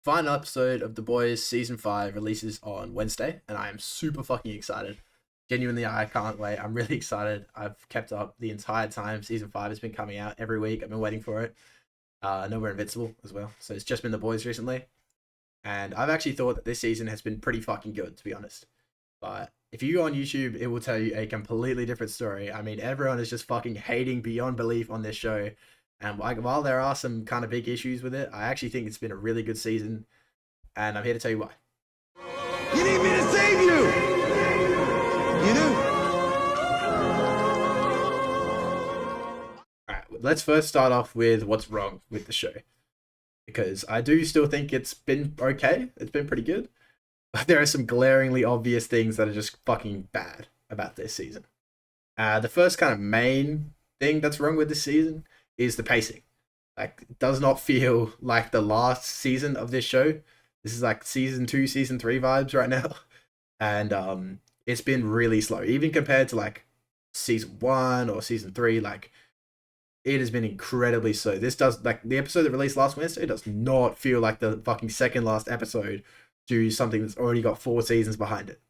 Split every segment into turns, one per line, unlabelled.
Final episode of The Boys season 5 releases on Wednesday, and I am super fucking excited. Genuinely, I can't wait. I'm really excited. I've kept up the entire time season 5 has been coming out every week. I've been waiting for it. I know we're Invincible as well, so it's just been The Boys recently, and I've actually thought that this season has been pretty fucking good, to be honest. But if you go on YouTube, it will tell you a completely different story. I mean, everyone is just fucking hating beyond belief on this show. And while there are some kind of big issues with it, I actually think it's been a really good season. And I'm here to tell you why.
You need me to save you! You do?
Alright, let's first start off with what's wrong with the show. Because I do still think it's been okay. It's been pretty good. But there are some glaringly obvious things that are just fucking bad about this season. The first kind of main thing that's wrong with this season is the pacing. Like, it does not feel like the last season of this show. This is like season 2, season 3 vibes right now. And it's been really slow. Even compared to like season 1 or season 3, like it has been incredibly slow. This does, like, the episode that released last Wednesday does not feel like the fucking second last episode to something that's already got 4 seasons behind it.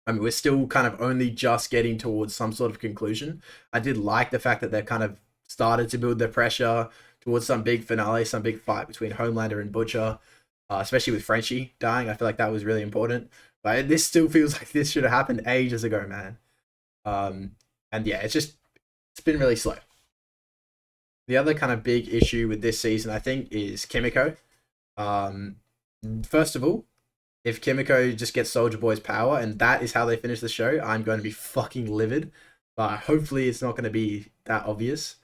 I mean, we're still kind of only just getting towards some sort of conclusion. I did like the fact that they've kind of started to build their pressure towards some big finale, some big fight between Homelander and Butcher, especially with Frenchie dying. I feel like that was really important. But this still feels like this should have happened ages ago, man. And yeah, it's been really slow. The other kind of big issue with this season, I think, is Kimiko. First of all, if Kimiko just gets Soldier Boy's power and that is how they finish the show, I'm going to be fucking livid. But hopefully it's not going to be that obvious.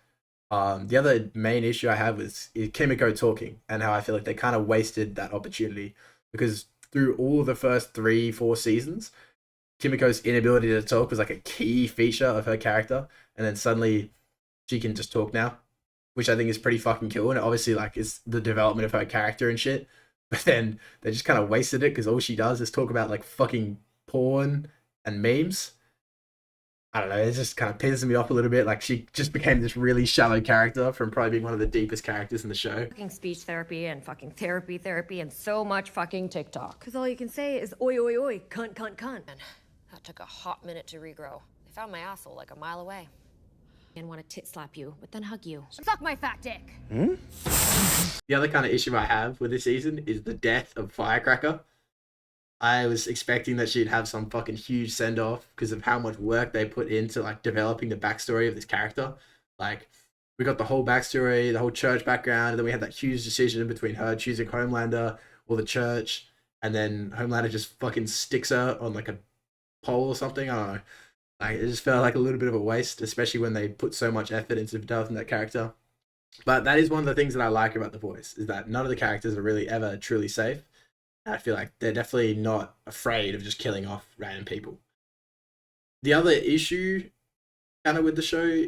The other main issue I have is Kimiko talking and how I feel like they kind of wasted that opportunity because through all of the first 3-4 seasons, Kimiko's inability to talk was like a key feature of her character, and then suddenly she can just talk now, which I think is pretty fucking cool. And obviously, like, it's the development of her character and shit. But then they just kind of wasted it because all she does is talk about like fucking porn and memes. I don't know, it just kind of pisses me off a little bit. Like, she just became this really shallow character from probably being one of the deepest characters in the show.
Fucking speech therapy and fucking therapy and so much fucking TikTok. Cause all you can say is oi oi oi, cunt cunt cunt.
And that took a hot minute to regrow. I found my asshole like a mile away.
And want to tit slap you, but then hug you.
Suck my fat dick!
The other kind of issue I have with this season is the death of Firecracker. I was expecting that she'd have some fucking huge send-off because of how much work they put into like developing the backstory of this character. Like, we got the whole backstory, the whole church background, and then we had that huge decision between her choosing Homelander or the church, and then Homelander just fucking sticks her on like a pole or something. I don't know. Like, it just felt like a little bit of a waste, especially when they put so much effort into developing that character. But that is one of the things that I like about The Boys, is that none of the characters are really ever truly safe. I feel like they're definitely not afraid of just killing off random people. The other issue kind of with the show,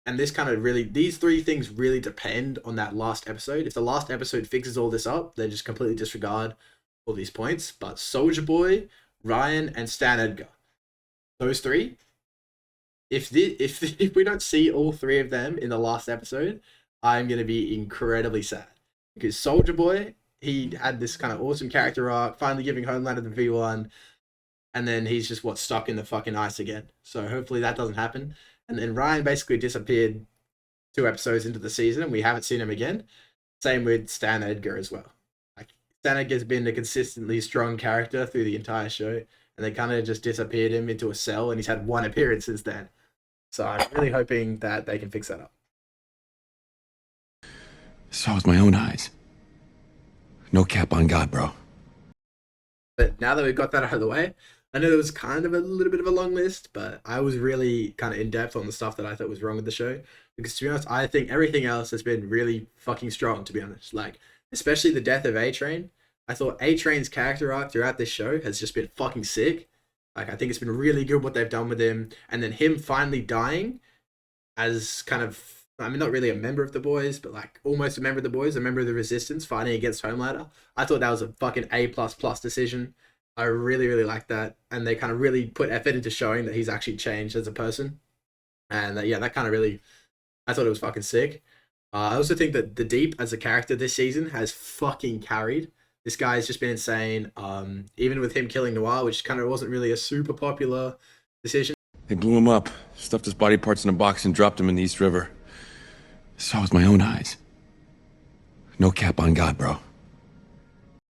and this kind of really, these 3 things really depend on that last episode. If the last episode fixes all this up, they just completely disregard all these points. But Soldier Boy, Ryan, and Stan Edgar, those 3, if we don't see all 3 of them in the last episode, I'm going to be incredibly sad. Because Soldier Boy, he had this kind of awesome character arc, finally giving Homelander the V1, and then he's just stuck in the fucking ice again. So hopefully that doesn't happen. And then Ryan basically disappeared 2 episodes into the season, and we haven't seen him again. Same with Stan Edgar as well. Like, Stan Edgar's been a consistently strong character through the entire show, and they kind of just disappeared him into a cell, and he's had 1 appearance since then. So I'm really hoping that they can fix that up.
Saw with my own eyes. No cap on God, bro.
But now that we've got that out of the way, I know there was kind of a little bit of a long list, but I was really kind of in depth on the stuff that I thought was wrong with the show. Because to be honest, I think everything else has been really fucking strong, to be honest. Like, especially the death of A-Train. I thought A-Train's character arc throughout this show has just been fucking sick. Like, I think it's been really good what they've done with him. And then him finally dying as kind of, I mean, not really a member of the Boys, but like almost a member of the Boys, a member of the Resistance fighting against Homelander. I thought that was a fucking A++ decision. I really, really like that. And they kind of really put effort into showing that he's actually changed as a person. And yeah, that kind of really, I thought it was fucking sick. I also think that The Deep as a character this season has fucking carried. This guy's just been insane. Even with him killing Noir, which kind of wasn't really a super popular decision.
They blew him up, stuffed his body parts in a box, and dropped him in the East River. Saw with my own eyes. No cap on God, bro.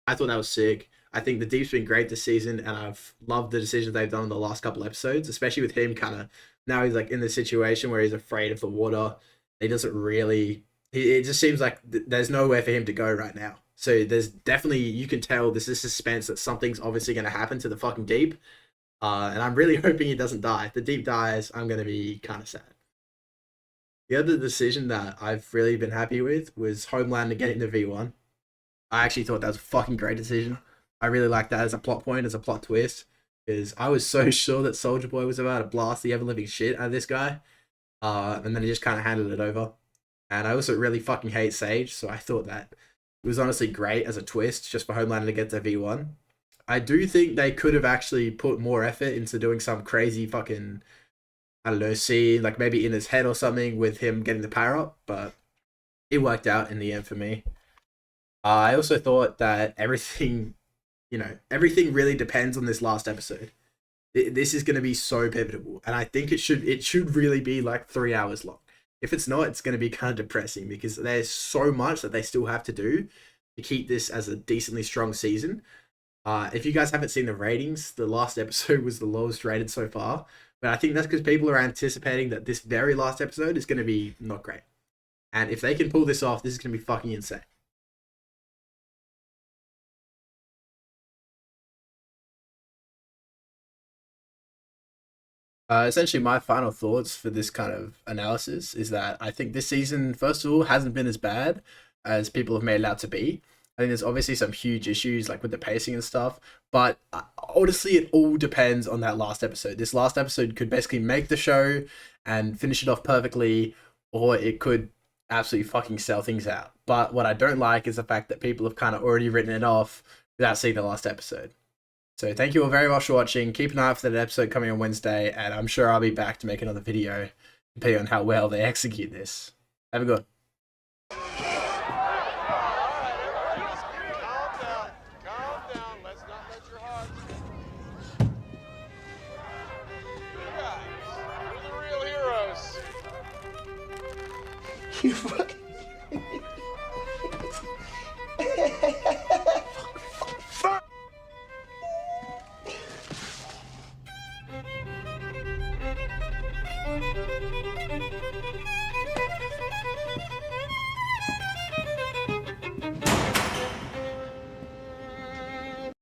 I thought that was sick. I think the Deep's been great this season, and I've loved the decisions they've done in the last couple episodes, especially with him kind of now he's like in the situation where he's afraid of the water. He doesn't really. It just seems like there's nowhere for him to go right now. So there's definitely, you can tell this is suspense that something's obviously going to happen to the fucking Deep. And I'm really hoping he doesn't die. If the Deep dies, I'm going to be kind of sad. The other decision that I've really been happy with was Homelander getting the V1. I actually thought that was a fucking great decision. I really liked that as a plot point, as a plot twist, because I was so sure that Soldier Boy was about to blast the ever-living shit out of this guy. And then he just kind of handed it over. And I also really fucking hate Sage, so I thought that it was honestly great as a twist just for Homelander to get the V1. I do think they could have actually put more effort into doing some crazy fucking, I don't know, scene, like maybe in his head or something with him getting the power up, but it worked out in the end for me. I also thought that everything really depends on this last episode. This is going to be so pivotal, and I think it should really be like 3 hours long. If it's not, it's going to be kind of depressing because there's so much that they still have to do to keep this as a decently strong season. If you guys haven't seen the ratings, the last episode was the lowest rated so far, but I think that's because people are anticipating that this very last episode is going to be not great. And if they can pull this off, this is going to be fucking insane. Essentially, my final thoughts for this kind of analysis is that I think this season, first of all, hasn't been as bad as people have made it out to be. I think there's obviously some huge issues like with the pacing and stuff, but honestly, it all depends on that last episode. This last episode could basically make the show and finish it off perfectly, or it could absolutely fucking sell things out. But what I don't like is the fact that people have kind of already written it off without seeing the last episode. So thank you all very much for watching. Keep an eye out for that episode coming on Wednesday, and I'm sure I'll be back to make another video depending on how well they execute this. Have a good one.
You fucking